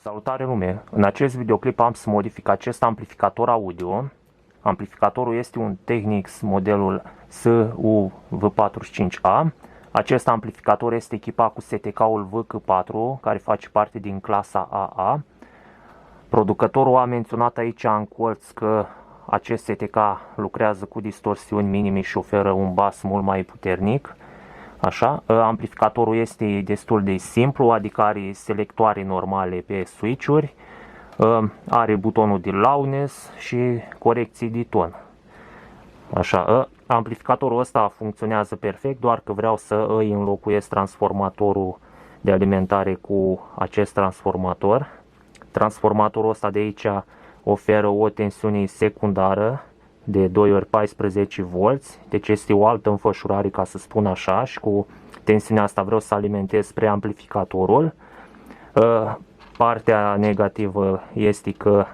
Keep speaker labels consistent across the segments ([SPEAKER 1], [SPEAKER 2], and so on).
[SPEAKER 1] Salutare lume! În acest videoclip am să modific acest amplificator audio. Amplificatorul este un Technics modelul SUV45A. Acest amplificator este echipat cu STK-ul VK4, care face parte din clasa AA. Producătorul a menționat aici în colț că acest STK lucrează cu distorsiuni minime și oferă un bas mult mai puternic. Așa, amplificatorul este destul de simplu, adică are selectoare normale pe switch-uri, are butonul de loudness și corecții de ton. Așa, amplificatorul ăsta funcționează perfect, doar că vreau să îi înlocuiesc transformatorul de alimentare cu acest transformator. Transformatorul ăsta de aici oferă o tensiune secundară de 2 ori 14 V, deci este o altă înfășurare, ca să spun așa, și cu tensiunea asta vreau să alimentez spre amplificatorul. Partea negativă este că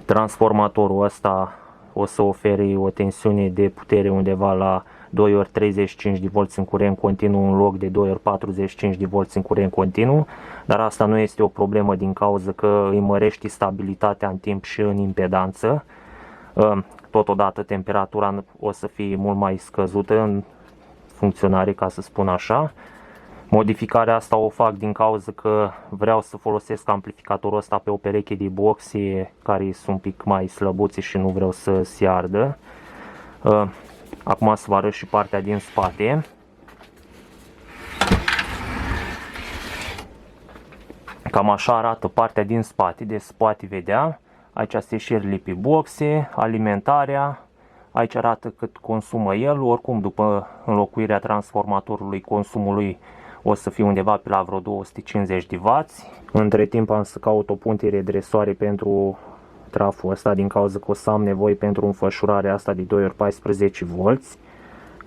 [SPEAKER 1] transformatorul ăsta o să ofere o tensiune de putere undeva la 2 ori 35 de volți în curent continuu în loc de 2 ori 45 de volți în curent continuu, dar asta nu este o problemă din cauza că îi mărește stabilitatea în timp și în impedanță. Totodată temperatura o să fie mult mai scăzută în funcționare, ca să spun așa. Modificarea asta o fac din cauza că vreau să folosesc amplificatorul ăsta pe o pereche de boxe care sunt un pic mai slăbuți și nu vreau să se ardă. Acum să vă arăt și partea din spate. Cam așa arată partea din spate, de se poate vedea. Aici se șerli pe boxe, alimentarea. Aici arată cât consumă el, oricum după înlocuirea transformatorului consumul lui o să fie undeva pe la vreo 250 de W. Între timp am să caut o punte redresoare pentru traful ăsta, din cauza că o să am nevoie pentru înfășurarea asta de 2 ori 14 V,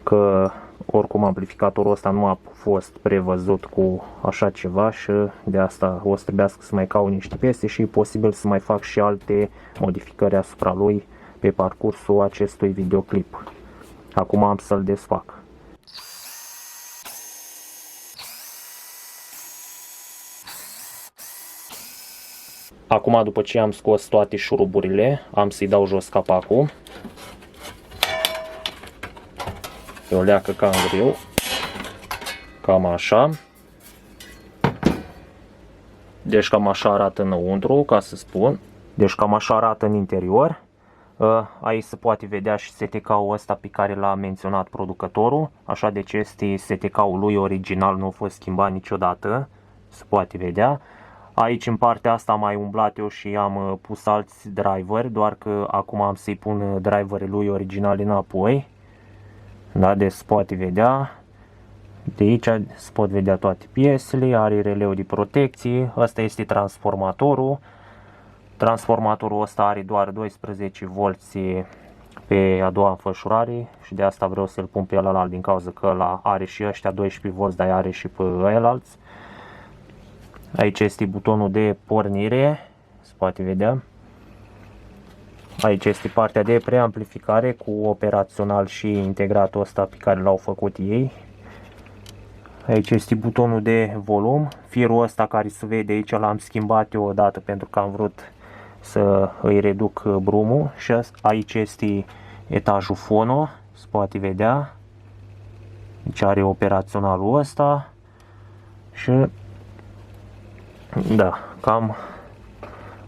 [SPEAKER 1] că oricum amplificatorul ăsta nu a fost prevăzut cu așa ceva și de asta o să trebuiască să mai caut niște piese și e posibil să mai fac și alte modificări asupra lui pe parcursul acestui videoclip. Acum am să-l desfac. Acum, după ce am scos toate șuruburile, am să-i dau jos capacul. E o leacă cam greu. Cam așa. Deci cam așa arată înăuntru, ca să spun. Deci cam așa arată în interior. Aici se poate vedea și STK-ul ăsta pe care l-a menționat producătorul. Așa, deci este STK-ul lui original, nu a fost schimbat niciodată. Se poate vedea. Aici în partea asta am mai umblat eu și am pus alți driveri, doar că acum am să-i pun driverii lui original înapoi. Da, deci se poate vedea. De aici se pot vedea toate piesele, are releu de protecție. Asta este transformatorul. Transformatorul ăsta are doar 12 V pe a doua înfășurare și de asta vreau să-l pun pe ălalt, din cauza că ăla are și ăștia 12 V, dar are și pe ăilalți. Aici este butonul de pornire, se poate vedea. Aici este partea de preamplificare cu operațional și integratul ăsta pe care l-au făcut ei. Aici este butonul de volum. Firul ăsta care se vede aici l-am schimbat eu odată pentru că am vrut să îi reduc brumul. Și aici este etajul fono, se poate vedea. Aici are operaționalul ăsta. Și da, cam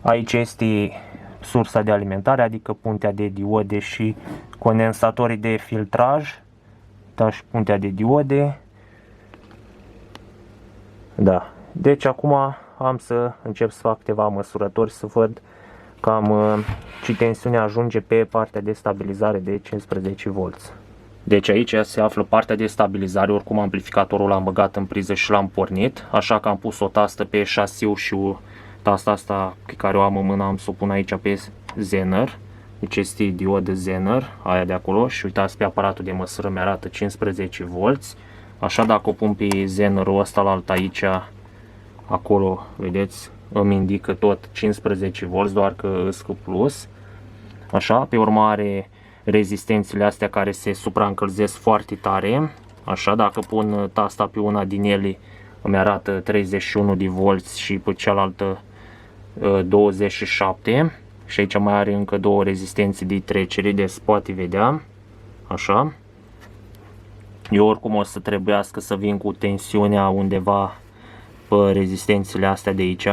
[SPEAKER 1] aici este sursa de alimentare, adică puntea de diode și condensatorii de filtraj, da, și puntea de diode. Da, deci acum am să încep să fac câteva măsurători să văd cam ce tensiune ajunge pe partea de stabilizare de 15 V. Deci aici se află partea de stabilizare, oricum amplificatorul l-am băgat în priză și l-am pornit, așa că am pus o tastă pe șasiu și tasta asta pe care o am în mână am să o pun aici pe Zener. Deci este diodă Zener, aia de acolo, și uitați pe aparatul de măsură mi-arată 15 V. Așa, dacă o pun pe Zenerul ăsta la alt aici, acolo, vedeți, îmi indică tot 15 V, doar că îs cu plus. Așa, pe urmă are rezistențele astea care se supraîncălzesc foarte tare. Așa, dacă pun tasta pe una din ele, îmi arată 31 de volți și pe cealaltă 27. Și aici mai are încă două rezistențe de trecere, de se poate vedea. Așa. Eu oricum o să trebuiască să vin cu tensiunea undeva pe rezistențele astea de aici.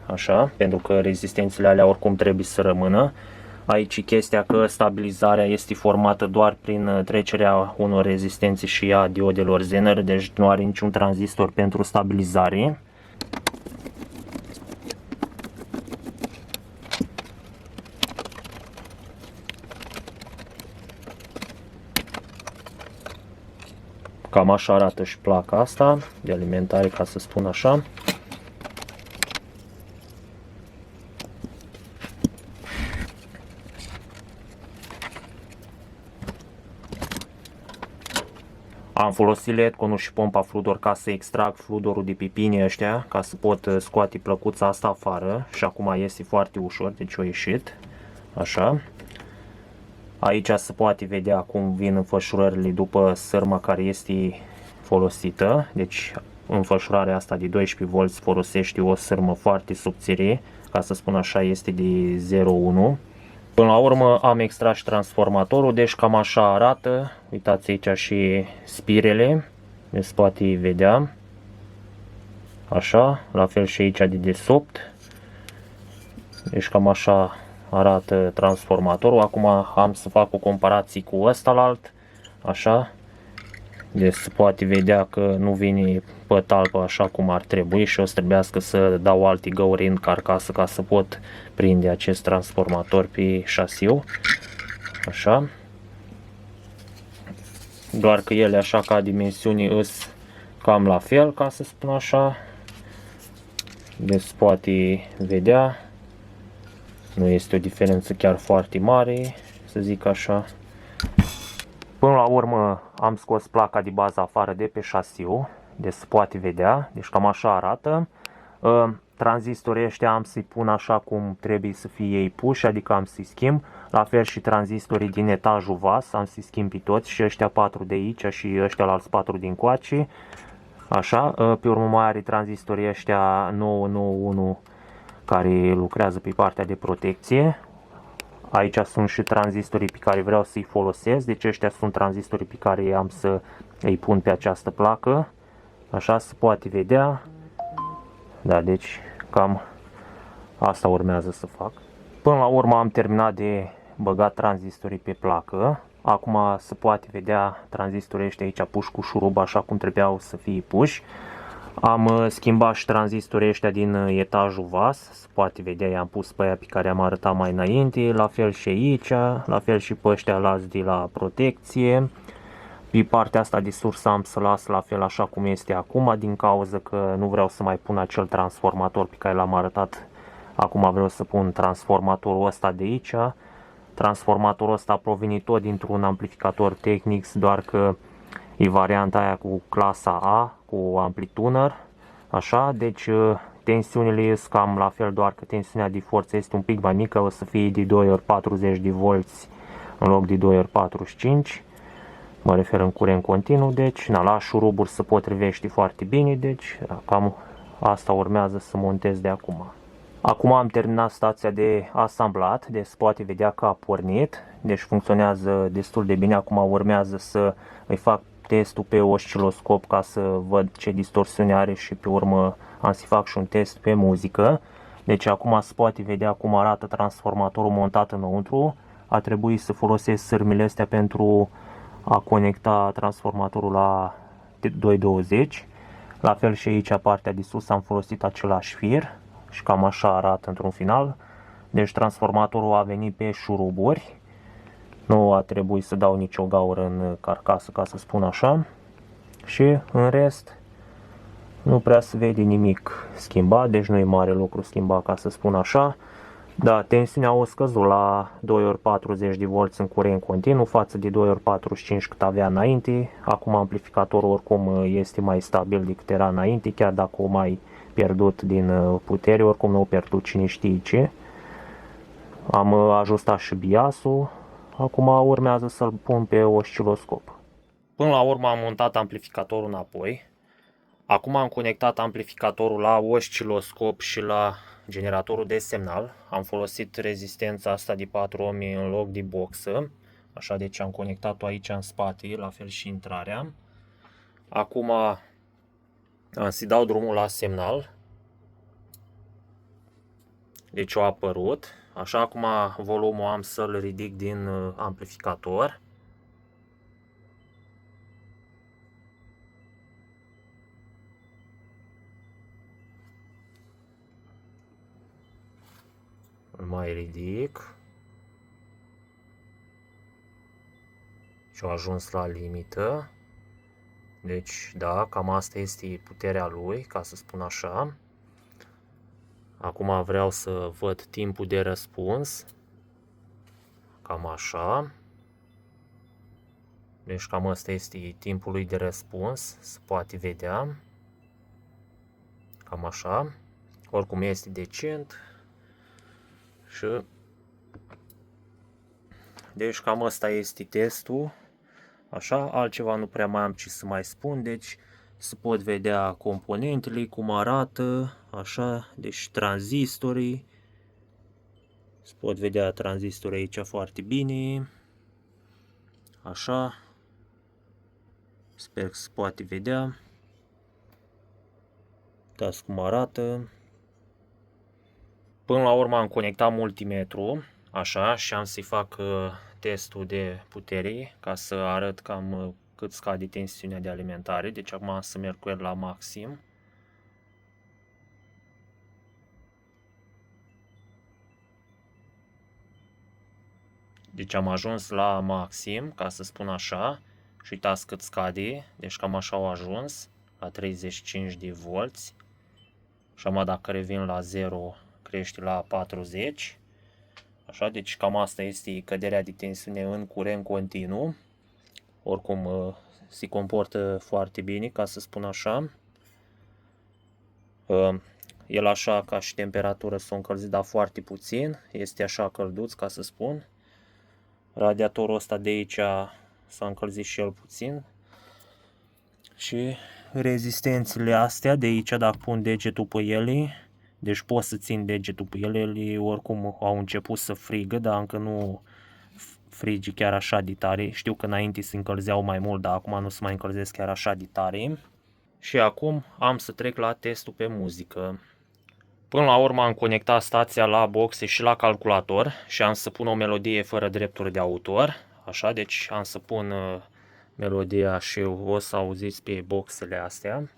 [SPEAKER 1] Așa, pentru că rezistențele alea oricum trebuie să rămână. Aici chestia că stabilizarea este formată doar prin trecerea unor rezistențe și a diodelor Zener, deci nu are niciun tranzistor pentru stabilizare. Cam așa arată și placa asta de alimentare, ca să spun așa. Am folosit LED-conul și pompa Fludor ca să extrag fludorul de pe pinii ăștia, ca să pot scoate plăcuța asta afară și acum iese foarte ușor, deci a ieșit. Așa. Aici se poate vedea cum vin înfășurările după sârma care este folosită. Deci înfășurarea asta de 12V folosește o sârmă foarte subțire, ca să spun așa, este de 0,1. Până la urmă am extras și transformatorul, deci cam așa arată. Uitați aici și spirele, deci se poate vedea. Așa, la fel și aici de desubt. Deci cam așa arată transformatorul. Acum am să fac o comparație cu ăstalalt. Așa. Deci se poate vedea că nu vine pe talpă așa cum ar trebui și o să trebuiască să dau alte găuri în carcasă ca să pot prinde acest transformator pe șasiu. Așa. Doar că ele așa ca dimensiuni îs cam la fel, ca să spun așa. Deci se poate vedea. Nu este o diferență chiar foarte mare, să zic așa. Până la urmă am scos placa de bază afară de pe șasiu, deci se poate vedea, deci cam așa arată. Tranzistorii ăștia am să-i pun așa cum trebuie să fie ei puși, adică am să-i schimb. La fel și tranzistorii din etajul vas, am să-i schimb pe toți, și ăștia 4 de aici și ăștia la alți 4 din coace. Așa, pe urmă mai are tranzistorii ăștia 991 care lucrează pe partea de protecție. Aici sunt și tranzistorii pe care vreau să-i folosesc, deci ăștia sunt tranzistorii pe care am să îi pun pe această placă. Așa se poate vedea. Da, deci cam asta urmează să fac. Până la urmă am terminat de băgat tranzistorii pe placă. Acum se poate vedea tranzistorii ăștia aici puși cu șurub așa cum trebuiau să fie puși. Am schimbat și tranzistorii ăștia din etajul vas, se poate vedea, i-am pus pe aia pe care am arătat mai înainte, la fel și aici, la fel și pe ăștia lați de la protecție. Pe partea asta de sursă am să las la fel așa cum este acum, din cauza că nu vreau să mai pun acel transformator pe care l-am arătat. Acum vreau să pun transformatorul ăsta de aici. Transformatorul ăsta provine tot dintr-un amplificator Technics, doar că e varianta aia cu clasa A, cu amplituner, așa, deci tensiunile sunt cam la fel, doar că tensiunea de forță este un pic mai mică, o să fie de 2 ori 40 de volți în loc de 2 ori 45, mă refer în curent continuu, deci la șuruburi se potrivește foarte bine, deci cam asta urmează să montez de acum. Acum am terminat stația de asamblat, deci se poate vedea că a pornit, deci funcționează destul de bine. Acum urmează să îi fac testul pe osciloscop ca să văd ce distorsiune are și pe urmă am să fac și un test pe muzică. Deci acum se poate vedea cum arată transformatorul montat înăuntru. A trebuit să folosesc sârmile astea pentru a conecta transformatorul la 220. La fel și aici, partea de sus, am folosit același fir și cam așa arată într-un final. Deci transformatorul a venit pe șuruburi. Nu a trebuit să dau nicio gaură în carcasă, ca să spun așa. Și în rest nu prea se vede nimic schimbat, deci nu e mare lucru schimbat, ca să spun așa. Da, tensiunea a scăzut la 2 ori 40 de volți în curent continuu față de 2 ori 45 cât avea înainte. Acum amplificatorul oricum este mai stabil decât era înainte, chiar dacă o mai pierdut din putere, oricum nu o pierdut cine știe ce. Am ajustat și biasul. Acum urmează să-l pun pe osciloscop. Până la urmă am montat amplificatorul înapoi. Acum am conectat amplificatorul la osciloscop și la generatorul de semnal. Am folosit rezistența asta de 4 ohmi în loc de boxă. Așa, deci am conectat-o aici în spate, la fel și intrarea. Acum am să dau drumul la semnal. Deci a apărut. Așa, acum volumul am să-l ridic din amplificator. Îl mai ridic. Și a ajuns la limită. Deci, da, cam asta este puterea lui, ca să spun așa. Acum vreau să văd timpul de răspuns. Cam așa. Deci cam asta este timpul lui de răspuns, se poate vedea. Cam așa. Oricum este decent. Și deci cam asta este testul. Așa, altceva nu prea mai am ce să mai spun. Deci se pot vedea componentele, cum arată, așa, deci tranzistorii. Se pot vedea tranzistorii aici foarte bine. Așa. Sper că se poate vedea. Uitați cum arată. Până la urmă am conectat multimetru, așa, și am să-i fac testul de putere ca să arăt cam cât scade tensiunea de alimentare. Deci acum am să merg cu el la maxim. Deci am ajuns la maxim, ca să spun așa, și uitați cât scade, deci cam așa au ajuns, la 35 de volți. Și acum dacă revin la 0, crește la 40. Așa, deci cam asta este căderea de tensiune în curent continuu. Oricum se comportă foarte bine, ca să spun așa. El așa ca și temperatură s-a încălzit, dar foarte puțin. Este așa călduț, ca să spun. Radiatorul ăsta de aici s-a încălzit și el puțin. Și rezistențele astea de aici, dacă pun degetul pe ele, deci pot să țin degetul pe ele oricum au început să frigă, dar încă nu frige chiar așa de tare. Știu că înainte se încălzeau mai mult, dar acum nu se mai încălzesc chiar așa de tare. Și acum am să trec la testul pe muzică. Până la urmă am conectat stația la boxe și la calculator și am să pun o melodie fără drepturi de autor. Așa, deci am să pun melodia și o să auziți pe boxele astea.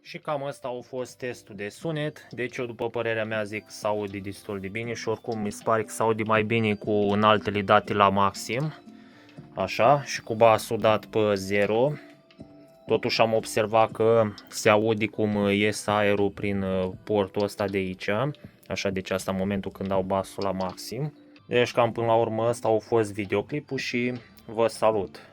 [SPEAKER 1] Și cam asta a fost testul de sunet. Deci eu, după părerea mea, zic că se aude destul de bine și oricum mi se pare că se aude mai bine cu înaltele date la maxim. Așa, și cu basul dat pe 0. Totuși am observat că se aude cum iese aerul prin portul ăsta de aici. Așa, deci asta în momentul când dau basul la maxim. Deci cam până la urmă ăsta a fost videoclipul și vă salut!